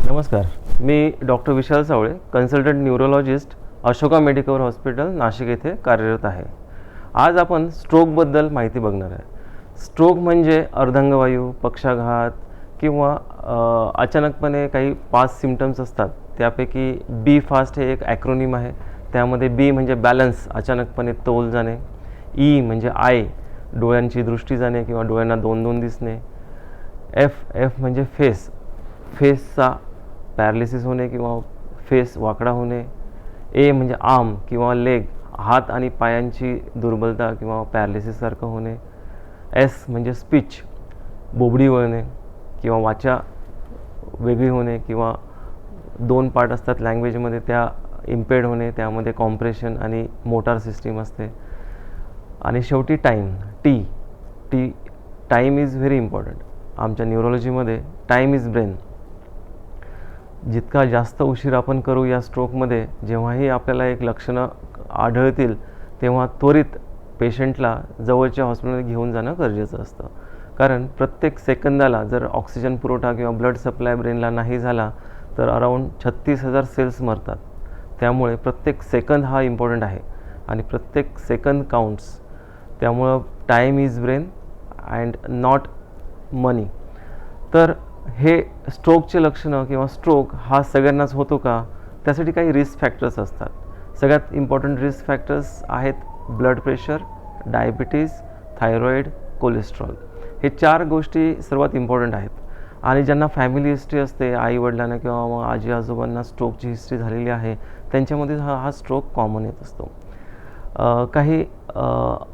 नमस्कार. मी doctor Vishal Savale, consultant neurologist, Ashoka medical hospital, Nashik येथे कार्यरत आहे. आज आपण स्ट्रोकबद्दल माहिती बघणार आहे. स्ट्रोक म्हणजे अर्धांगवायू, पक्षाघात किंवा अचानकपणे काही 5 सिम्पटम्स असतात. त्यापैकी बी फास्ट हे एक ॲक्रोनिम आहे. त्यामध्ये बी म्हणजे बॅलन्स, अचानकपणे तोल जाणे. ई म्हणजे आय, डोळ्यांची दृष्टी जाणे किंवा डोळ्यांना दोन दोन दिसणे. एफ म्हणजे फेसचा पॅरालिसिस होणे किंवा फेस वाकडा होणे. ए म्हणजे आर्म किंवा लेग, हात आणि पायांची दुर्बलता किंवा पॅरालिसिससारखं होणे. एस म्हणजे स्पीच, बोबडी वळणे किंवा वाचा वेगळी होणे किंवा 2 पार्ट असतात लँग्वेजमध्ये, त्या इम्पेड होणे, त्यामध्ये कॉम्प्रेशन आणि मोटार सिस्टीम असते. आणि शेवटी टाईम इज व्हेरी इम्पॉर्टंट. आमच्या न्यूरोलॉजीमध्ये टाईम इज ब्रेन. जितका जास्त उशीर आपण करू या स्ट्रोकमध्ये, जेव्हाही आपल्याला एक लक्षणं आढळतील तेव्हा त्वरित पेशंटला जवळच्या हॉस्पिटलमध्ये घेऊन जाणं गरजेचं असतं. कारण प्रत्येक सेकंदाला जर ऑक्सिजन पुरवठा किंवा ब्लड सप्लाय ब्रेनला नाही झाला तर अराऊंड 36,000 सेल्स मरतात. त्यामुळे प्रत्येक सेकंद हा इम्पॉर्टंट आहे आणि प्रत्येक सेकंद काउंट्स. त्यामुळं time is brain and not money. तर हे स्ट्रोकचे लक्षणं किंवा स्ट्रोक हा सगळ्यांनाच होतो का, त्यासाठी काही रिस्क फॅक्टर्स असतात. सगळ्यात इम्पॉर्टंट रिस्क फॅक्टर्स आहेत blood pressure, diabetes, thyroid, cholesterol. हे 4 गोष्टी सर्वात इम्पॉर्टंट आहेत. आणि ज्यांना फॅमिली हिस्ट्री असते, आईवडिलांना किंवा मग आजी आजोबांना स्ट्रोकची हिस्ट्री झालेली आहे, त्यांच्यामध्ये हा स्ट्रोक कॉमन येत असतो. काही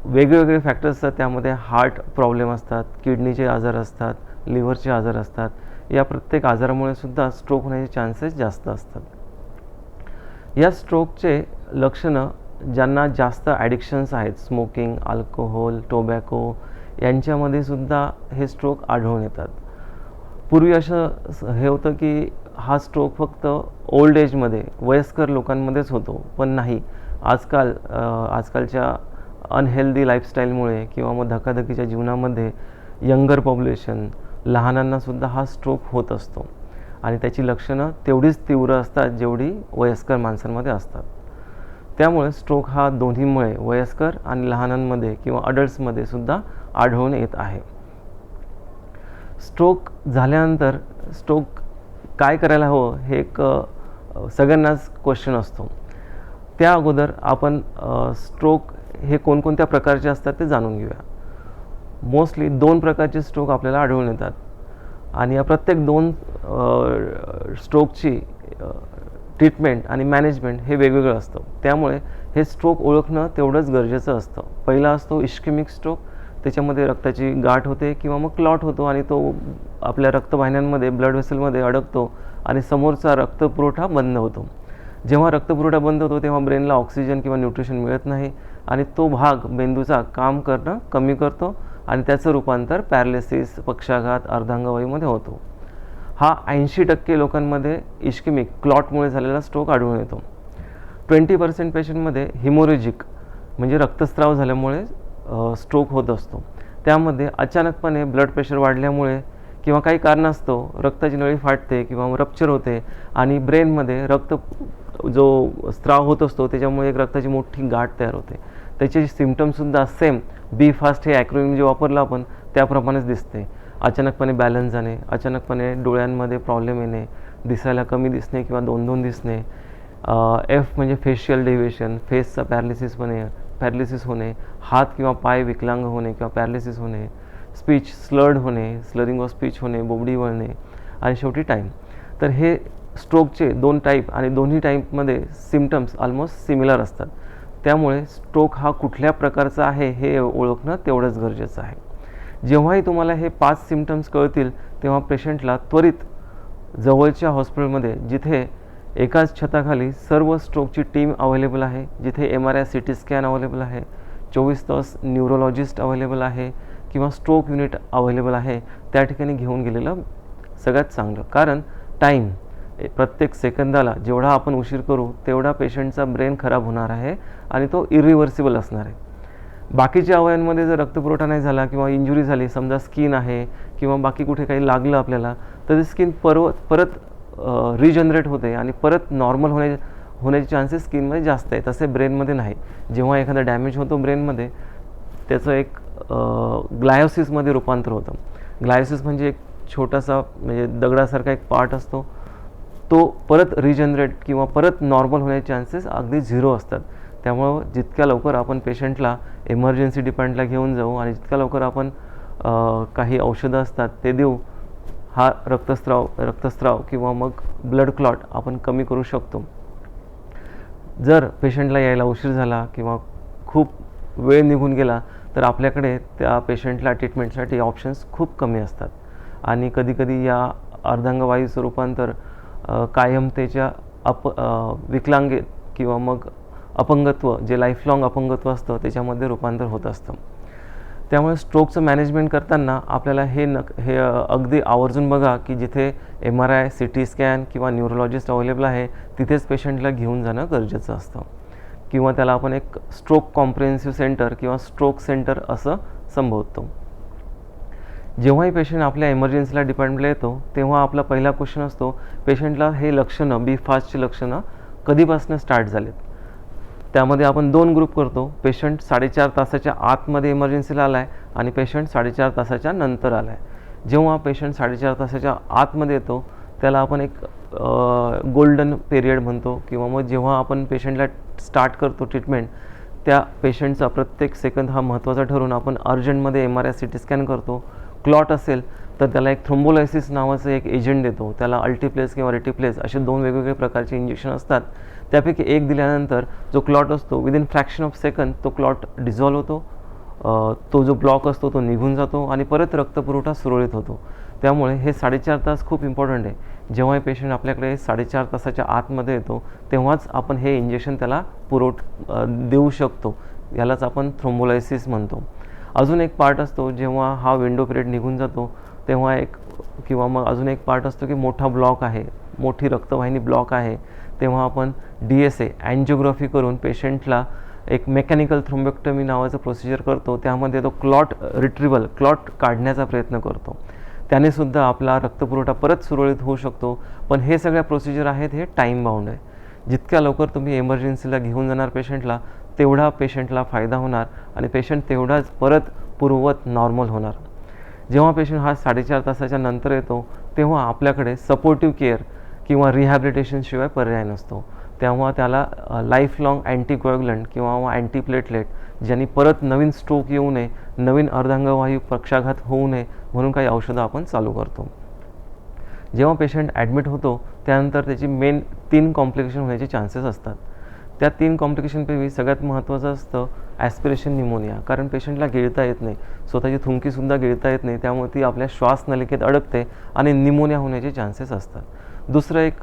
वेगवेगळे फॅक्टर्स असतात. त्यामध्ये हार्ट प्रॉब्लेम असतात, किडनीचे आजार असतात, लिव्हरचे आजार असतात. या प्रत्येक आजारामुळे सुद्धा स्ट्रोक होण्याचे चान्सेस जास्त असतात. या स्ट्रोकचे लक्षणं ज्यांना जास्त ॲडिक्शन्स आहेत, स्मोकिंग, अल्कोहोल, टोबॅको, यांच्यामध्ये सुद्धा हे स्ट्रोक आढळून येतात. पूर्वी असं हे होतं की हा स्ट्रोक फक्त ओल्ड एजमध्ये, वयस्कर लोकांमध्येच होतो, पण नाही. आजकालच्या अनहेल्दी लाईफस्टाईलमुळे किंवा मग धकाधकीच्या जीवनामध्ये यंगर पॉप्युलेशन, लहानांनासुद्धा हा स्ट्रोक होत असतो आणि त्याची लक्षणं तेवढीच तीव्र असतात जेवढी वयस्कर माणसांमध्ये असतात. त्यामुळे स्ट्रोक हा दोन्हीमुळे वयस्कर आणि लहानांमध्ये किंवा अडल्ट्समध्ये सुद्धा आढळून येत आहे. स्ट्रोक झाल्यानंतर स्ट्रोक काय करायला हवं हे एक सगळ्यांनाच क्वेश्चन असतो. त्या अगोदर आपण स्ट्रोक हे कोणकोणत्या प्रकारचे असतात ते जाणून घेऊया. मोस्टली 2 प्रकारचे स्ट्रोक आपल्याला आढळून येतात आणि या प्रत्येक 2 स्ट्रोकची ट्रीटमेंट आणि मॅनेजमेंट हे वेगवेगळं असतं. त्यामुळे हे स्ट्रोक ओळखणं तेवढंच गरजेचं असतं. पहिला असतो इश्केमिक स्ट्रोक. त्याच्यामध्ये रक्ताची गाठ होते किंवा मग क्लॉट होतो आणि तो आपल्या रक्तवाहिन्यांमध्ये, ब्लड व्हेसलमध्ये अडकतो आणि समोरचा रक्तपुरवठा बंद होतो. जेव्हा रक्तपुरवठा बंद होतो तेव्हा ब्रेनला ऑक्सिजन किंवा न्यूट्रिशन मिळत नाही आणि तो भाग मेंदूचा काम करणं कमी करतो आणि त्याचं रूपांतर पॅरालिसिस, पक्षाघात, अर्धांगवायूमध्ये होतो. हा 80% लोकांमध्ये इश्केमिक क्लॉटमुळे झालेला स्ट्रोक आढळून येतो. 20% पेशंटमध्ये हिमोरेजिक म्हणजे रक्तस्राव झाल्यामुळे स्ट्रोक होत असतो. त्यामध्ये अचानकपणे ब्लड प्रेशर वाढल्यामुळे किंवा काही कारणास्तव रक्ताची नळी फाटते किंवा रप्चर होते आणि ब्रेनमध्ये रक्त जो स्त्राव होत असतो त्याच्यामुळे एक रक्ताची मोठी गाठ तयार होते. त्याचे सिम्पटम्ससुद्धा सेम बी फास्ट हे ॲक्रोनिम जे वापरलं आपण त्याप्रमाणेच दिसते. अचानकपणे बॅलन्स जाणे, अचानकपणे डोळ्यांमध्ये प्रॉब्लेम येणे, दिसायला कमी दिसणे किंवा 2-2 दिसणे. एफ म्हणजे फेशियल डेव्हिएशन, फेसचा पॅरालिसिस होणे, हात किंवा पाय विकलांग होणे किंवा पॅरालिसिस होणे. स्पीच स्लर्ड होणे, स्लरिंग ऑफ स्पीच होणे, बोबडी वळणे. आणि शेवटी टाईम. तर हे स्ट्रोकचे 2 टाईप आणि दोन्ही टाईपमध्ये सिम्पटम्स ऑलमोस्ट सिमिलर असतात. त्यामुळे स्ट्रोक हा कुठल्या प्रकारचा आहे हे ओळखणं तेवढंच गरजेचं आहे. जेव्हाही तुम्हाला हे 5 सिम्पटम्स कळतील तेव्हा पेशंटला त्वरित जवळच्या हॉस्पिटलमध्ये, जिथे एकाच छताखाली सर्व स्ट्रोकची टीम अवेलेबल आहे, जिथे MRI CT स्कॅन अवेलेबल आहे, 24 तास न्यूरोलॉजिस्ट अवेलेबल आहे किंवा स्ट्रोक युनिट अवेलेबल आहे, त्या ठिकाणी घेऊन गेलेलं सगळ्यात चांगलं. कारण टाईम, प्रत्येक सेकंदाला जेवढा आपण उशीर करू तेवढा पेशंटचा ब्रेन खराब होणार आहे आणि तो इरिव्हर्सिबल असणार आहे. बाकीच्या अवयवांमध्ये जर रक्तपुरवठा नाही झाला किंवा इंजुरी झाली, समजा स्किन आहे किंवा बाकी कुठे काही लागलं आपल्याला, तर ते स्किन परत रिजनरेट होते आणि परत नॉर्मल होण्याचे चान्सेस स्किनमध्ये जास्त आहे, तसे ब्रेनमध्ये नाही. जेव्हा एखादा डॅमेज होतो ब्रेनमध्ये, त्याचं एक ग्लायोसिसमध्ये रूपांतर होतं. ग्लायोसिस म्हणजे एक छोटासा म्हणजे दगडासारखा एक पार्ट असतो, तो परत रिजनरेट किंवा परत नॉर्मल होण्याचे चान्सेस अगदी 0 असतात. त्यामुळं जितक्या लवकर आपण पेशंटला इमर्जन्सी डिपार्टमेंटला घेऊन जाऊ आणि जितक्या लवकर आपण काही औषधं असतात ते देऊ, हा रक्तस्राव किंवा मग ब्लड क्लॉट आपण कमी करू शकतो. जर पेशंटला यायला उशीर झाला किंवा खूप वेळ निघून गेला तर आपल्याकडे त्या पेशंटला ट्रीटमेंटसाठी ऑप्शन्स खूप कमी असतात आणि कधीकधी या अर्धांगवायूचं रूपांतर कायमतेच्या विकलांगेत किंवा मग अपंगत्व, जे लाईफलॉंग अपंगत्व असतं त्याच्यामध्ये रूपांतर होत असतं. त्यामुळे स्ट्रोकचं मॅनेजमेंट करताना आपल्याला हे अगदी आवर्जून बघा की जिथे MRI, CT स्कॅन किंवा न्यूरोलॉजिस्ट अवेलेबल आहे तिथेच पेशंटला घेऊन जाणं गरजेचं असतं, किंवा त्याला आपण एक स्ट्रोक कॉम्प्रिहेन्सिव्ह सेंटर किंवा स्ट्रोक सेंटर असं संबोधतो. जेव्हाही पेशंट आपल्या इमर्जन्सीला डिपार्टमेंटला येतो तेव्हा आपला पहिला क्वेश्चन असतो, पेशंटला हे लक्षणं B-फास्टची लक्षणं कधीपासून स्टार्ट झालेत. त्यामध्ये आपण 2 ग्रुप करतो. पेशंट 4.5 तासाच्या आतमध्ये इमर्जन्सीला आला आहे आणि पेशंट 4.5 तासाच्या नंतर आला आहे. जेव्हा पेशंट 4.5 तासाच्या आतमध्ये येतो त्याला आपण एक गोल्डन पिरियड म्हणतो, किंवा मग जेव्हा आपण पेशंटला स्टार्ट करतो ट्रीटमेंट, त्या पेशंटचा प्रत्येक सेकंद हा महत्त्वाचा ठरवून आपण अर्जंटमध्ये MRI, CT स्कॅन करतो. क्लॉट असेल तर त्याला एक थ्रोम्बोलायसिस नावाचं एक एजंट देतो. त्याला अल्टिप्लेस किंवा रेटिप्लेस असे 2 वेगवेगळे प्रकारचे इंजेक्शन असतात. त्यापैकी एक दिल्यानंतर जो क्लॉट असतो विदिन फ्रॅक्शन ऑफ सेकंद तो क्लॉट डिझॉल्व होतो, तो जो ब्लॉक असतो तो निघून जातो आणि परत रक्तपुरवठा सुरळीत होतो. त्यामुळे हे 4.5 तास खूप इम्पॉर्टंट आहे. जेव्हा पेशंट आपल्याकडे 4.5 तासाच्या आतमध्ये येतो तेव्हाच आपण हे इंजेक्शन त्याला देऊ शकतो. यालाच आपण थ्रोम्बोलायसिस म्हणतो. अजून एक पार्ट असतो जेव्हा हा विंडो पिरियड निघून जातो तेव्हा किंवा मग अजून एक पार्ट असतो की मोठा ब्लॉक आहे, मोठी रक्तवाहिनी ब्लॉक आहे, तेव्हा आपण DSA अँजिओग्राफी करून पेशंटला एक मेकॅनिकल थ्रोम्बेक्टमी नावाचं प्रोसिजर करतो. त्यामध्ये तो क्लॉट काढण्याचा प्रयत्न करतो. त्यानेसुद्धा आपला रक्तपुरवठा परत सुरळीत होऊ शकतो. पण हे सगळ्या प्रोसिजर आहेत हे टाईम बाउंड आहे. जितक्या लवकर तुम्ही इमर्जन्सीला घेऊन जाणार पेशंटला तेवढा पेशंटला फायदा होणार आणि पेशंट तेवढाच परत पूर्ववत नॉर्मल होणार. जेव्हा पेशंट हा 4.5 तासाच्या नंतर येतो तेव्हा आपल्याकडे सपोर्टिव्ह केअर किंवा रिहॅबिलिटेशनशिवाय पर्याय नसतो. तेव्हा त्याला लाईफलॉंग अँटीकोॲग्युलंट किंवा अँटीप्लेटलेट, ज्यांनी परत नवीन स्ट्रोक येऊ नये, नवीन अर्धांगवायू पक्षाघात होऊ नये म्हणून काही औषधं आपण चालू करतो. जेव्हा पेशंट ॲडमिट होतो त्यानंतर त्याची मेन 3 कॉम्प्लिकेशन होण्याचे चान्सेस असतात. त्या 3 कॉम्प्लिकेशनपैकी सगळ्यात महत्त्वाचं असतं ॲस्पिरेशन निमोनिया, कारण पेशंटला गिळता येत नाही, स्वतःची थुंकीसुद्धा गिळता येत नाही, त्यामुळे ती आपल्या श्वासनलिकेत अडकते आणि निमोनिया होण्याचे चान्सेस असतात. दुसरं एक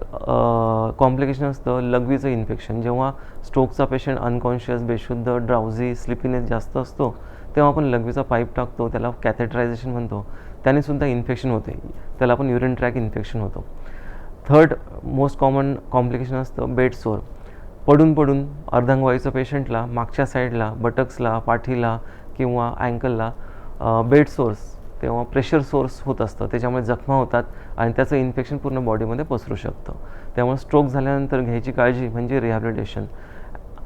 कॉम्प्लिकेशन असतं लघवीचं इन्फेक्शन. जेव्हा स्ट्रोकचा पेशंट अनकॉन्शियस, बेशुद्ध, ड्राउझी, स्लिपीनेस जास्त असतो तेव्हा आपण लघवीचा पाईप टाकतो, त्याला कॅथेटरायझेशन म्हणतो. त्यानेसुद्धा इन्फेक्शन होते, त्याला आपण युरिन ट्रॅक इन्फेक्शन होतो. थर्ड मोस्ट कॉमन कॉम्प्लिकेशन असतं बेड सोर. पडून अर्धांगवायूच्या पेशंटला मागच्या साईडला, बटक्सला, पाठीला किंवा अँकलला बेड सोर्स तेव्हा प्रेशर सोर्स होत असतं, त्याच्यामुळे जखमा होतात आणि त्याचं इन्फेक्शन पूर्ण बॉडीमध्ये पसरू शकतं. त्यामुळे स्ट्रोक झाल्यानंतर घ्यायची काळजी म्हणजे रिहॅबिलिटेशन,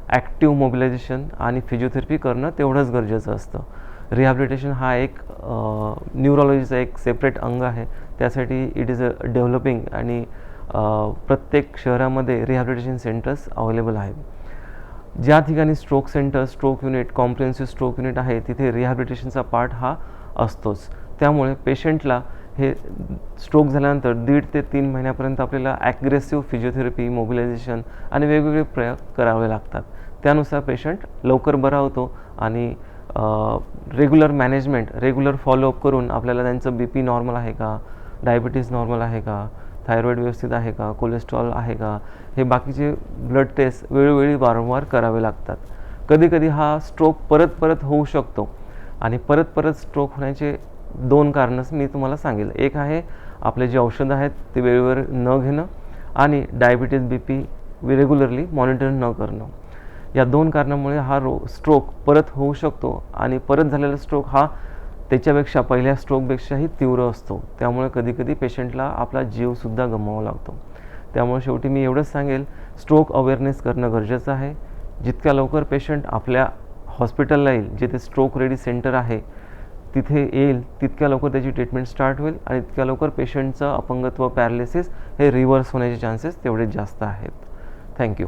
ॲक्टिव्ह मोबिलायझेशन आणि फिजिओथेरपी करणं तेवढंच गरजेचं असतं. रिहॅबिलिटेशन हा एक न्यूरोलॉजीचा एक सेपरेट अंग आहे. त्यासाठी इट इज अ डेव्हलपिंग आणि प्रत्येक शहरामध्ये रिहॅबिलिटेशन सेंटर्स अवेलेबल आहेत. ज्या ठिकाणी stroke centre, stroke unit, comprehensive stroke unit आहे तिथे रिहॅबिलिटेशनचा पार्ट हा असतोच. त्यामुळे पेशंटला हे स्ट्रोक झाल्यानंतर 1.5 ते 3 महिन्यापर्यंत आपल्याला ॲग्रेसिव्ह फिजिओथेरपी, मोबिलायझेशन आणि वेगवेगळे प्रयोग करावे लागतात. त्यानुसार पेशंट लवकर बरा होतो आणि रेग्युलर मॅनेजमेंट, रेग्युलर फॉलोअप करून आपल्याला त्यांचं BP नॉर्मल आहे का, डायबिटीज नॉर्मल आहे का, थायरॉईड व्यवस्थित आहे का, कोलेस्ट्रॉल आहे का, हे बाकीचे ब्लड टेस्ट वेळोवेळी वारंवार करावे लागतात. कधीकधी हा स्ट्रोक परत होऊ शकतो आणि परत स्ट्रोक होण्याचे 2 कारणं मी तुम्हाला सांगितलं. एक आहे आपले जे औषधं आहेत ते वेळेवर न घेणं आणि डायबिटीज, BP रेग्युलरली मॉनिटर न करणं. या 2 कारणामुळे हा स्ट्रोक परत होऊ शकतो आणि परत झालेला स्ट्रोक हा त्याच्यापेक्षा पहिल्या स्ट्रोकपेक्षाही तीव्र असतो. त्यामुळे कधीकधी पेशंटला आपला जीवसुद्धा गमवावा लागतो. त्यामुळे शेवटी मी एवढंच सांगेल, स्ट्रोक अवेअरनेस करणं गरजेचं आहे. जितक्या लवकर पेशंट आपल्या हॉस्पिटलला येईल, जिथे स्ट्रोक रेडी सेंटर आहे तिथे येईल, तितक्या लवकर त्याची ट्रीटमेंट स्टार्ट होईल आणि तितक्या लवकर पेशंटचं अपंगत्व, पॅरालिसिस हे रिव्हर्स होण्याचे चान्सेस तेवढेच जास्त आहेत. थँक्यू.